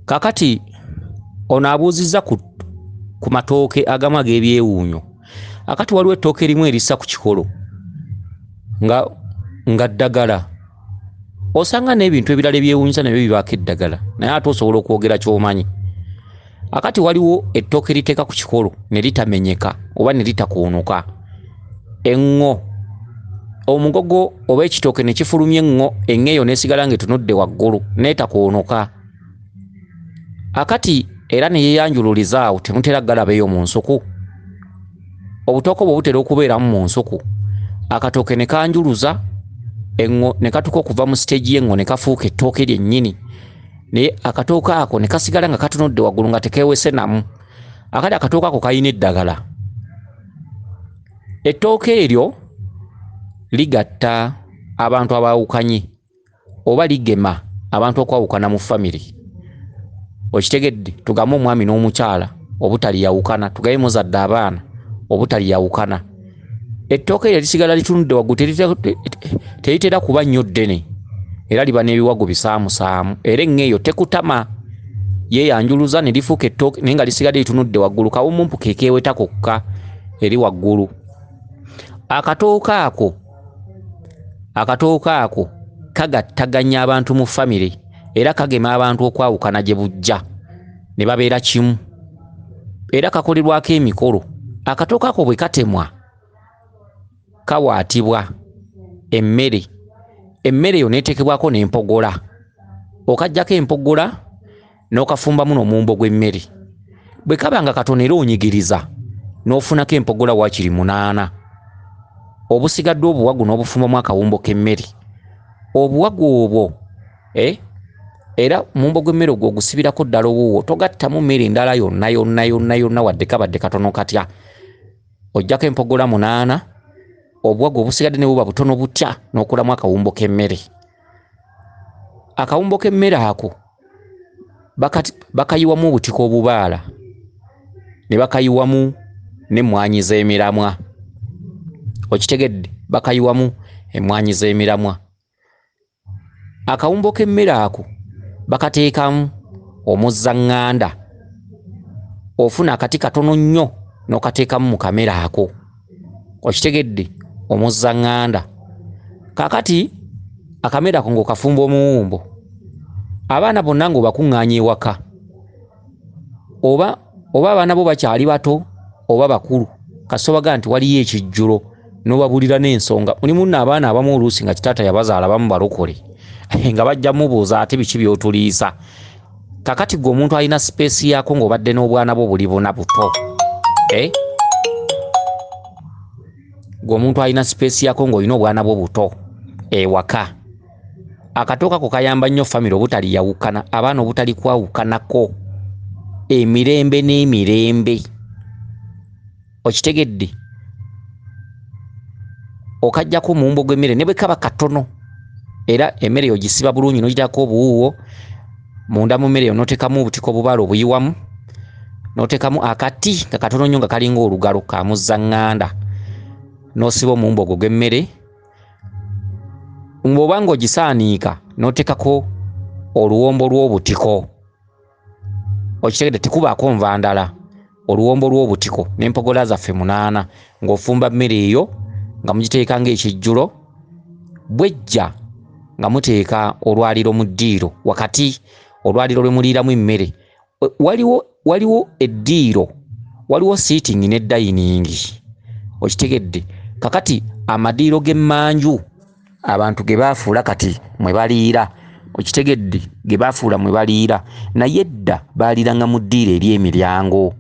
Kakati ono abuuzizza ku matooke agamu ag'ebyewuunyo. Akati waliwo ettooke limu erissa ku kikolo nga ddagala. Osanga n'ebintu ebirala ebyewuunyisa nabyo bibaako eddagala, naye ate osobola okwogera ky'omanyi. Akati waliwo ettooke liteeka ku kikolo ne litamenyeka oba ne litakoonoka. Engo, omugogo oba ekitooke ne kifulumya engo, engo eyo n'esigala ng'etunudde waggulu n'etakoonoka. Akati era ne yeeyanjululiza awo, temutera galaba eyo mu nsuku. Obutooke bwe butera okubeeramu mu nsuku, akatooke ne kanjuluza engo ne katuuka okuva mu siteegi y'engo ne kafuuka ettooke lyennyini, naye akatooke ako ne kasigala nga katunudde waggulu nga tekeewese namu. Akati akatooke ako kalina eddagala. Ettooke eryo ligatta abantu abaawukanye oba ligema abantu okwawukana mu famire. Okitegedde, tugambe omwami n'omukyala obutaliyawukana, tugabe muzadde abaana obutaliyawukana. Ettooke eryo lisigala litunudde waggulu, teritera kuba nnyo ddene era liba n'ebiwago bisaamusaamu, era engo eyo tekutama, yeeyanjuluza ne lifuuka ettooke naye nga lisigadde litunudde waggulu, kawummumpu kekeeweta kokka eri waggulu. Akatooke ako kagattaganya abantu mu famire era kagema abantu okwawukana gye bujja ne babeera kimu, era kakolerwako emikolo. Akatooke ako bwe katemwa kawaatibwa emmere eyo neetekebwako n'empogola. Okaggyako empogola n'okafumbamu n'omumbo gw'emmere. Bwe kaba nga katono era onyigiriza n'ofunako empogola waakiri 8. Obusigadde obuwagu n'obufumbamu akawumbo k'emmere. Obuwagu obwo era mumbo gw'emmere ogwo ogusibirako ddala owuwo, togattamu mmere endala yonna wadde kabadde katono katya. Ojjako empogola 8, obuwagu obusigadde ne buba butono butya n'okulamu akawumbo k'emmere. Akawumbo k'emmere ako bakayiwamu obutiko obubaala ne bakayiwamu n'emmwanyi z'emiramwa. Okitegedde, bakayiwamu emmwanyi z'emiramwa. Akawumbo k'emmere ako bakateekamu omuzzaŋŋanda, ofuna akati katono nnyo n'okateekamu mu kamere ako. Okitegedde, omuzzaŋŋanda. Kakati akamere ako ng'okafumba omuwumbo, abaana bonna ng'obakuŋŋaanya ewaka, oba abaana bo bakyali bato oba bakulu, kasobaga nti waliyo ekijjulo n'obabulira n'ensonga. Mulimu nno abaana abamu oluusi nga kitaata yabazaala bamu balokole nga bajja mubuuza ate biki by'otuliisa. Kakati gwe omuntu alina sipeesi yaako ng'obadde n'obwana bwo buli buna buto, gwe omuntu alina sipeesi yaako ng'olina obwana bwo buto ewaka. Akatooke ako kayamba nnyo famire obutaliyawukana, abaana obutalikwawukanako emirembe n'emirembe. Okitegedde, okajjako omuwumbo gw'emmere ne bwe kaba katono, era emmere yo gisiba bulungi n'ogitako obuwuuwo munda mu mmere yo, n'oteekamu obutiko obubaala obuyiwamu, n'oteekamu akati nga katono nnyo nga kalinga olugalo ka muzzaŋŋanda, n'osiba omuwumbo ogwo gw'emmere. Bw'oba ng'ogisaaniika n'oteekako oluwombo lw'obutiko. Okitegedde, tekubaako nva ndala, oluwombo lw'obutiko n'empogola zaffe 8 ng'ofumba mmere eyo nga mugiteeka ng'ekijjulo. Bwejja nga muteeka olwaliro mu ddiiro wakati, olwaliro lwe muliiramu emmere. Waliwo eddiiro, waliwo sitting ne dining. Okitegedde, kakati amadiiro g'emmanju abantu ge baafuula kati mwe baliira. Okitegedde, ge baafuula mwe baliira, naye edda baaliranga mu ddiiro ery'emiryango.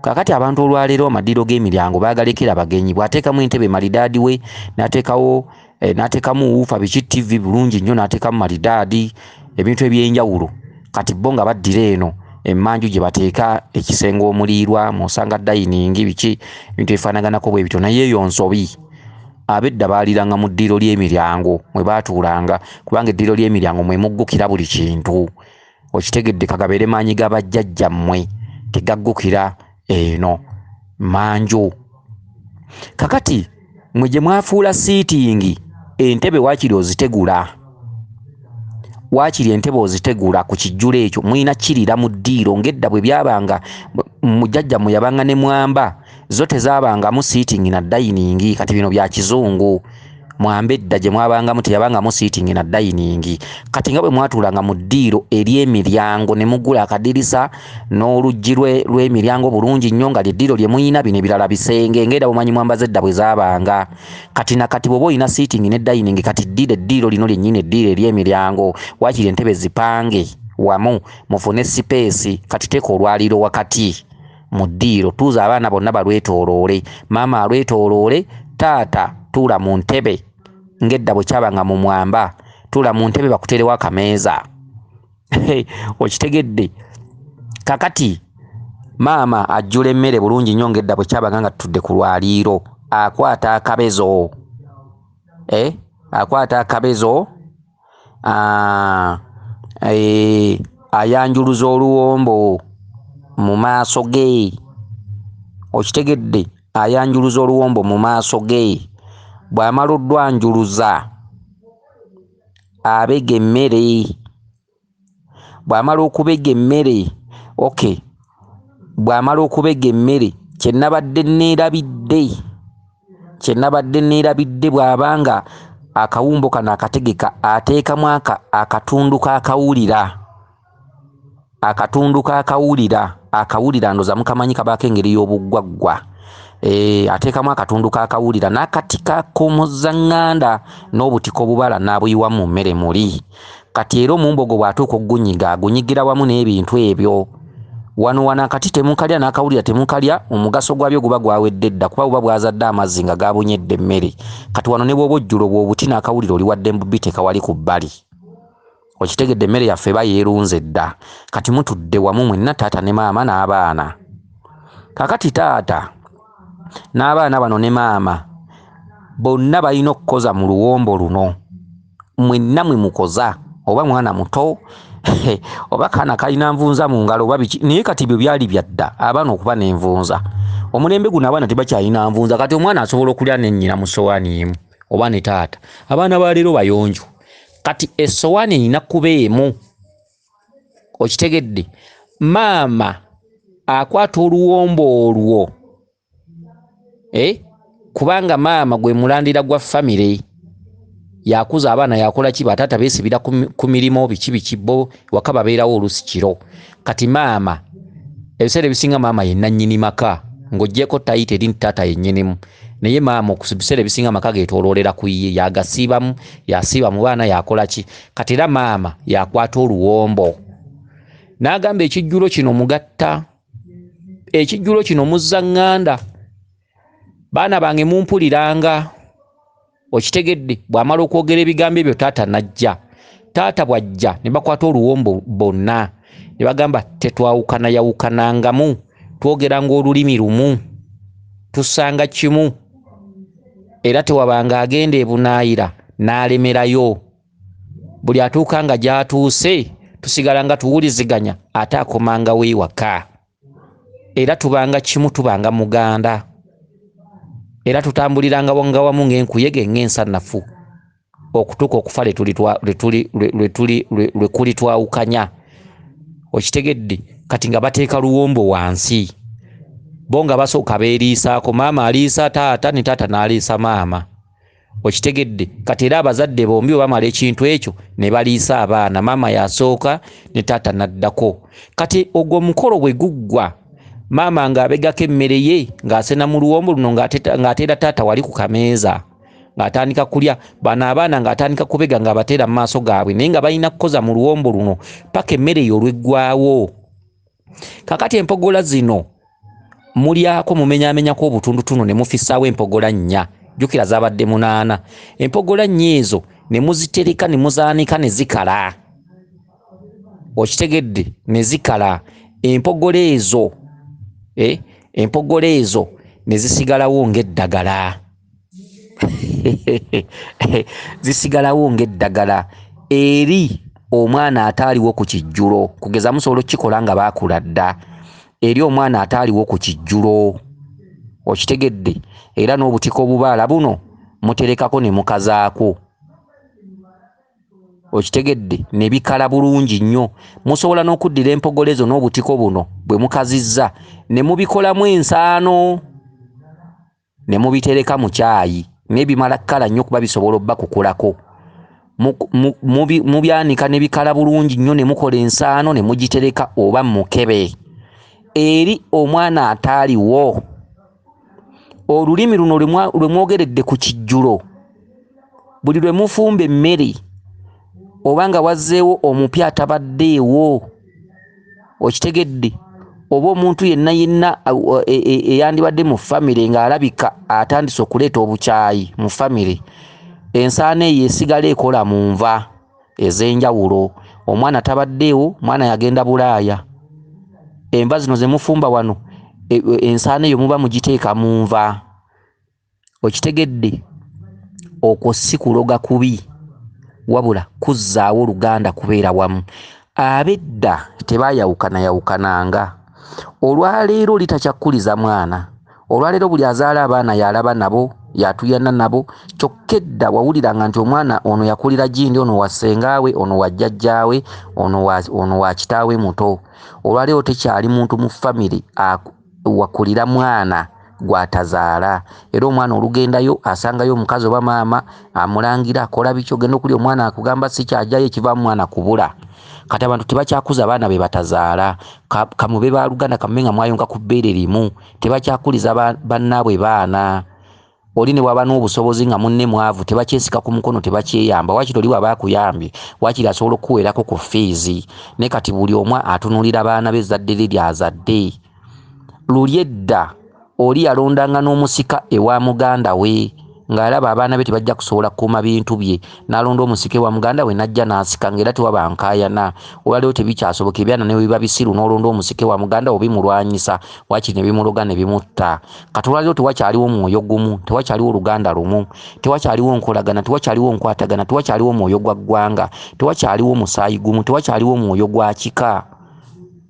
Kakati abantu olwaleero amadiiro g'emiryango baagalekera bagenyi. Bw'ateekamu entebe malidaadi we, n'ateekamu wuufa biki TV bulungi nnyo, n'ateekamu malidaadi, ebintu eby'enjawulo. Kati bo nga baddira eno emmanju gye bateeka ekisenge omuliirwa, musanga dining biki, ebintu ebifaanaganako bwe bityo. Naye eyo nsobi. Abedda baaliranga mu ddiiro ly'emiryango mwe baatuulanga, kubanga eddiiro ly'emiryango mwe muggukira buli kintu. Okitegedde, kagabeere maanyi ga bajjajjammwe, tegaggukira eno manju. Kakati mwe gye mwafuula siitingi, entebe waakiri ozitegula. waakiri entebe ozitegula ku kijjulo ekyo mulina kirira mu ddiiro ng'edda bwe byabanga mujjajja mu yabanga ne mwamba zo tezaabangamu seating na dining. Kati bino bya kizungu. Mwamba edda gye mwabangamu teyabangamu seating na dining. Kati nga bwe mwatuulanga mu ddiiro ery'emiryango ne mugula akadirisa n'oluggi lw'emiryango bulungi nnyo nga lyeddiiro lye muyina bino ebirala bisenge ng'edda bumanyi mwamba z'edda bwe zaabanga. Kati nakati bw'oba olina seating ne dining kati eddiiro lino lyennyini eddiiro ery'emiryango waakiri entebe zipange wamu mufune sipeesi. Kati teeka olwaliiro wakati mu ddiiro tuuza abaana bonna balwetooloole, maama alwetooloole, taata tuula mu ntebe ng'edda bwe kyabanga mu mwamba, tuula mu ntebe bakuterewo akameeza. Okitegedde? Kakati maama ajjula emmere bulungi nnyo ng'edda bwe kyabanga nga tutudde ku lwaliiro, akwata akabezo akwata akabezo ayanjuluza oluwombo mu maaso ge. Okitegedde? Ayanjuluza oluwombo mu maaso ge. Bw'amala oddwanjuluza abega emmere. Bw'amala okubega emmere bw'amala okubega emmere kyenabadde neerabidde bw'abanga akawumbo kano akategeka ateekamu akatundu k'akawulira ndoza mukamanyi kabaako engeri y'obuggwaggwa. Ateekamu akatundu k'akawulira n'akati k'omuzaŋŋanda n'obutiko obubala n'abuyiwa mu mmere muli. Kati era omumbogo bw'atuuka ogunyiga agunyigira wamu n'ebintu ebyo. Wano akati temukalya n'akawulira temukalya, omugaso gwabyo guba gwawedde dda kuba buba bwazadde amazzi nga gabunyedde emmere. Kati wano ne bw'oba ojjula bw'obuti n'akawulira oli wadde mbubiteeka wali ku bbali. Okitegedde emmere yaffe eba yeerunze dda. Kati mutudde wamu mwenna taata ne maama n'abaana. Kakati taata n'abaana bano ne maama bonna balina okukoza mu luwombo luno. Mwenna mwe mukoza, oba mwana muto oba kaana kalina nvunza mu ngalo oba biki. Naye kati byo byali byadda abaana okuba n'envunza. Omulembe guno abaana tebakyalina nvunza. Kati omwana asobola okulya ne nnyina mu ssowaani emu oba ne taata. Abaana ba leero bayonjo. Kati essowaani erina kuba emu. Okitegedde? Maama akwata oluwombo olwo kubanga maama gwe mulandira gwa famire. Yakuza abaana yakola ki bataata beesibira ku mirimu biki bo waka babeerawo olusi kiro. Kati maama ebiseera ebisinga maama yenna nnyini maka ng'oggyeko tayita eri taata yennyinimu. Naye maama okubiseera ebisinga maka geetooloolera ku ye yagasiibamu yasiiba mu baana yakola ki. Kati era maama yakwata oluwombo n'agamba ekijjulo kino mugatta, ekijjulo kino muzzaŋŋanda, baana bange mumpuliranga. Okitegedde? Bw'amala okwogera ebigambo ebyo taata najja. Taata bw'ajja ne bakwata oluwombo bonna ne bagamba tetwawukanayawukanangamu, twogeranga olulimi lumu, tussanga kimu, era tewabanga agenda ebunaayira n'alemerayo. Buli atuuka nga gy'atuuse tusigala nga tuwuliziganya ate akomanga w'ewaka. Era tubanga kimu, tubanga muganda. Era tutambuliranga wanga wamu ng'enkuyege ng'ensanafu okutuuka okufa lwe kuli twawukanya. Okitegedde? Kati nga bateeka luwombo wansi bo nga basooka beeriisaako, maama aliisa taata ne taata n'aliisa maama. Okitegedde? Kati era abazadde bombi bwe bamala ekintu ekyo ne baliisa abaana, maama yasooka ne taata n'addako. Kati ogwo omukolo bwe guggwa, maama ng'abegako emmere ye ng'asena mu luwombo luno ng'ateera taata wali ku kameeza ng'atandika kulya, bano abaana ng'atandika kubega ng'abateera mu maaso gaabwe, naye nga balina kukoza mu luwombo luno paka emmere eyo olweggwawo. Kakati empogola zino mulyako mumenyaamenyako obutundutunu ne mufissaawo empogola nnya. Jjukira zaabadde 8. Empogola nnya ezo ne muzitereka ne muzaanika ne zikala. Okitegedde? Ne zikala. Empogola ezo ne zisigalawo ng'eddagala. Zisigalawo ng'eddagala eri omwana ataaliwo ku kijjulo. Kugeza musobola okukikola nga baakula dda. Eri omwana ataaliwo ku kijjulo. Okitegedde? Era n'obutiko obubaala buno muterekako ne mukazaako. okitegedde ne bikala bulungi nnyo. Musobola n'okuddira empogolezo n'obutiko buno bwe mukazizza ne mubikolamu ensaano ne mubitereka mu caayi n'ebimala kkala nnyo kuba bisobola obba kukulako. Mubyanika ne bikala bulungi nnyo ne mukola ensaano ne mugitereka oba mukebe eri omwana ataaliwo. Olulimi luno lwe mwogeredde ku kijjulo, buli lwe mufumba emmere oba nga wazzeewo omupya atabaddeewo, okitegedde, oba omuntu yenna eyandibadde mu famire ng'alabika atandise okuleeta obukyayi mu famire, ensaano eyo esigala ekola mu nva ez'enjawulo. Omwana tabaddeewo, mwana yagenda Bulaaya, enva zino ze mufumba wano, ensaano eyo muba mugiteeka mu nva, okitegedde. Okwo si kuloga kubi, wabula kuzzaawo oluganda kubeera wamu. Ab'edda tebaayawukananga. Olwaleero litakyakuliza mwana. Olwaleero buli azaala abaana yalaba nabo, yatuyana nabo. Kyokka edda wawuliranga nti omwana ono yakulira gindi, ono wa ssengaawe, ono wa jjajjaawe, ono wa kitaawe muto. Olwaleero tekyali muntu mu famire wakulira mwana gwatazaala. Era omwana olugendayo asangayo omukazi oba maama amulangira akola biki, ogenda okuli omwana akugamba si kyajjayo, ekivaamu mwana kubula. Kati abantu tebakyakuza abaana be batazaala. Kamube baluganda kamube nga mwayonka ku bbeere limu, tebakyakuliza bannaabwe baana. Oli ne waba n'obusobozi nga munne mwavu, tebakyesika ku mukono, tebakyeyamba. Wakiri oli waba akuyambye, wakiri asobola okuweerako ku fiizi. Ne kati buli omu atunulira baana be ezzadde lye lyazadde. Luli edda oli yalondanga n'omusika ewa muganda we ng'alaba abaana be tebajja kusobola kukuuma bintu bye, n'alonda omusika ewa muganda we n'ajja n'asika, ng'era tewaba nkaayana. Olwaleero tebikyasoboka, ebyana ne biba bisiru, n'olonda omusika ewa muganda we bimulwanyisa, wakiri ne bimuloga ne bimutta. Kati olwaleero tewakyaliwo mwoyo gumu, tewakyaliwo oluganda lumu, tewakyaliwo nkolagana, tewakyaliwo nkwatagana, tewakyaliwo mwoyo gwa ggwanga, tewakyaliwo musaayi gumu, tewakyaliwo mwoyo gwa kika.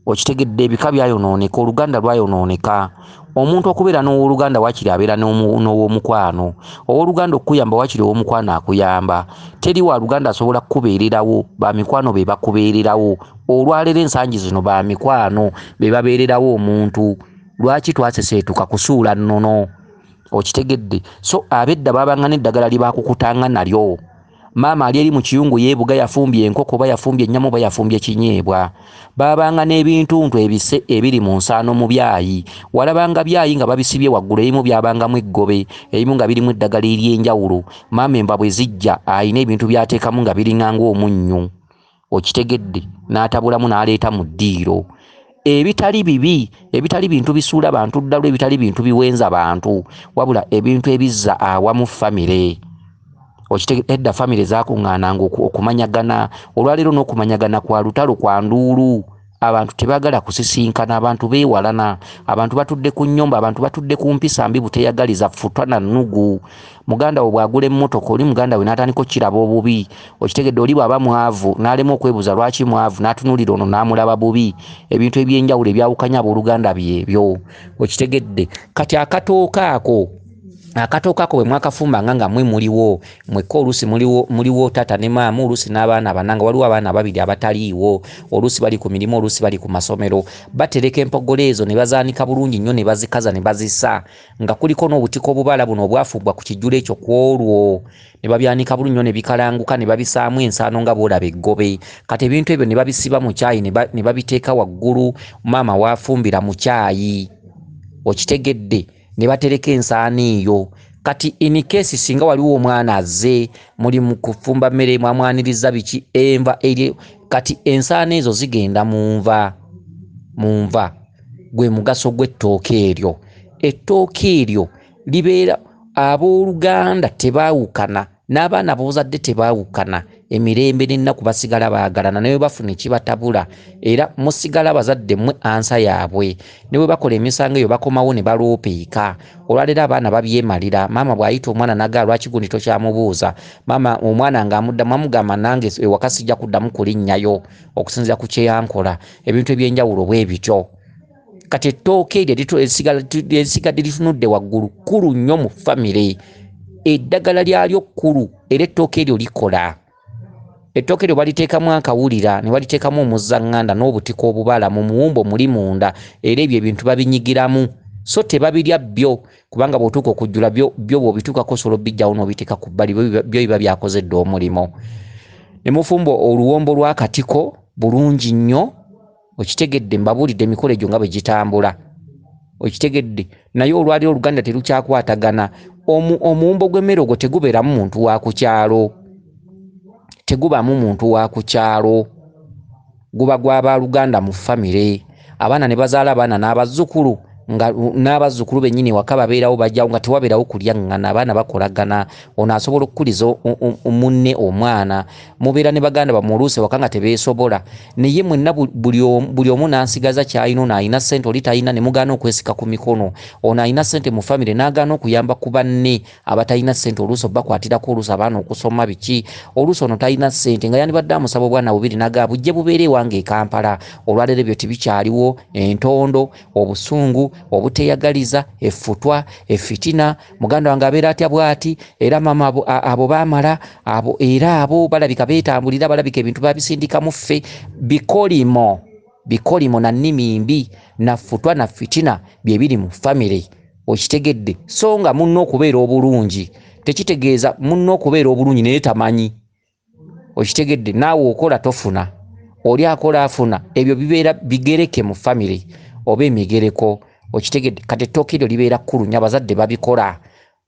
Okitegedde, ebika byayonooneka, oluganda lwayonooneka. Omuntu okubeera n'owooluganda wakiri abeera n'ow'omukwano, owooluganda okuyamba wakiri ow'omukwano akuyamba. Teri wa luganda asobola kukubeererawo, bamikwano be bakubeererawo. Olwaleero ensangi zino bamikwano be babeererawo omuntu. Lwaki twaseseetuka kusuula nnono? Okitegedde. So ab'edda babanga n'eddagala lye bakukutanga nalyo. Maama ali eri mu kiyungu yeebuga yafumbye enkoko oba yafumbye ennyama oba yafumbye kinyeebwa. Babanga n'ebintuntu ebise ebiri mu nsaano mu byayi. Walabanga byayi nga babisibye waggulu, ebimu byabangamu eggobe, ebimu nga birimu eddagala ery'enjawulo. Maama enva bwe zijja ayina ebintu byateekamu nga biringanga omunnyo. Okitegedde, n'atabulamu n'aleeta mu ddiiro. Ebitali bibi, ebitali bintu bisuula bantu ddala, ebitali bintu biwenza bantu, wabula ebintu ebizza awamu famire. Edda famire zakuŋŋaananga okumanyagana. Olwaleero n'okumanyagana kwa lutalo, kwa nduulu. Abantu tebaagala kusisinkana, abantu beewalana, abantu batudde ku nnyumba, abantu batudde ku mpisa mbi buteyagaliza, ffutwa na nnugu. Muganda we bw'agula emmotoka, oli muganda we n'atandika okukiraba obubi. Okitegedde, oli bw'aba mwavu n'alema okwebuuza lwaki mwavu, n'atunuulira ono n'amulaba bubi. Ebintu eby'enjawulo ebyawukanya abooluganda byebyo. Okitegedde. Kati akatooke ako bwe mwakafumbanga nga mwe muliwo, mwekka oluusi muliwo tata ne maama, oluusi n'abaana bananga, waliwo abaana babiri abataliiwo, oluusi bali ku mirimu, oluusi bali ku masomero. Batereka empogolo ezo ne bazaanika bulungi nnyo, ne bazikaza ne bazisa, nga kuliko n'obutiko obubala buno obwafumbwa ku kijjulo ekyo ku olwo. Ne babyanika bulungi nnyo ne bikalanguka, ne babisaamu ensaano nga bw'olaba eggobe. Kati ebintu ebyo ne babisiba mu caayi ne babiteeka waggulu, maama waafumbira mu caayi. Okitegedde. Ne batereka ensaano eyo. Kati in case singa waliwo omwana azze, muli mu kufumba mmere mwamwaniriza biki, enva eri, kati ensaano ezo zigenda mu nva. Gwe mugaso gw'ettooke eryo. Ettooke eryo libeera, abooluganda tebaawukana, n'abaana b'ozadde tebaawukana, emirembe n'ennaku basigala baagalana, ne bwe bafuna ekibatabula, era musigala abazadde mmwe ansa yaabwe. Ne bwe bakola emisango eyo bakomawo ne baloopeeka. Olwaleero abaana babyemalira. Maama bw'ayita omwana n'agamba lwaki gundi tokyamubuuza, maama omwana ng'amuddamu amugamba nange ewaka sijja kuddamu kulinnyayo okusinziira ku kye yankola. Ebintu eby'enjawulo bwe bityo. Kati ettooke eryo erisigadde litunudde waggulu kkulu nnyo mu famire. Eddagala lyalyo kkulu era ettooke eryo likola. ettooke lyo baliteekamu akawulira ne baliteekamu omuzzanganda n'obutiko obubala mu muwumbo muli munda era ebyo ebintu babinyigiramu so tebabirya byo kubanga bw'otuuka okujjula byo bw'obituukako solo bijjawo n'obiteeka ku bbali byo biba byakoze dda omulimo. Ne mufumba oluwombo lw'akatiko bulungi nnyo okitegedde mbabuulidde emikolo egyo nga bwe gitambula okitegedde naye olwaliro oluganda terukyakwatagana. Omuwumbo gw'emmere ogwo tegubeeramu muntu wa ku kyalo tegubaamu muntu wa ku kyalo guba gw'abaluganda mu famire abaana ne bazaala abaana n'abazzukulu nga n'abazzukulu bennyini waka babeerawo bajjawo nga tewabeerawo kulyaŋŋana abaana bakolagana ono asobola okukuliza munne omwana mubeera ne baganda bammwe oluusi waka nga tebeesobola naye mwenna buli omu n'ansigaza ky'alina ono alina ssente oli talina ne mugaana okwesika ku mikono ono alina ssente mu famire n'agaana okuyamba ku banne abatalina ssente oluusi obakwatirako oluusi abaana okusoma biki oluusi ono talina ssente nga yandibadde amusaba obwana bubiri nagaa bujje bubeere ewange e Kampala olwaleero ebyo tebikyaliwo entondo obusungu obuteyagaliza effutwa effitina muganda wange abeera atya bw'ati era mama abo baamala abo era abo balabika beetambulira balabika ebintu babisindikamu ffe bikolimo na nnimi mbi na ffutwa na ffitina bye biri mu famire okitegedde so nga munno okubeera obulungi tekitegeeza munno okubeera obulungi naye tamanyi okitegedde naawe okola tofuna oli akola afuna ebyo bibeera bigereke mu famire oba emigereko okitegedde kati ettooke eryo libeera kkulu nnyo abazadde babikola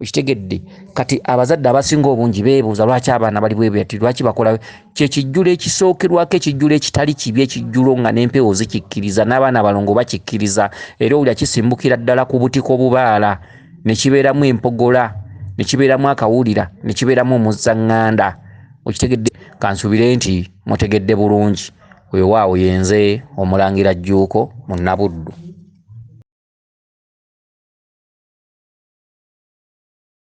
okitegedde kati abazadde abasinga obungi beebuuza lwaki abaana bali bwe bati lwaki bakola kyekijjulo ekisookerwako ekijjulo ekitali kibi ekijjulo nga n'empewo zikikkiriza n'abaana balongo bakikkiriza era olya kisimbukira ddala ku butiko bubaala ne kibeeramu empogola ne kibeeramu akawulira ne kibeeramu omuzzaŋŋanda okitegedde kansuubire nti mutegedde bulungi weewaawo yenze Omulangira Jjuuko Munnabuddu.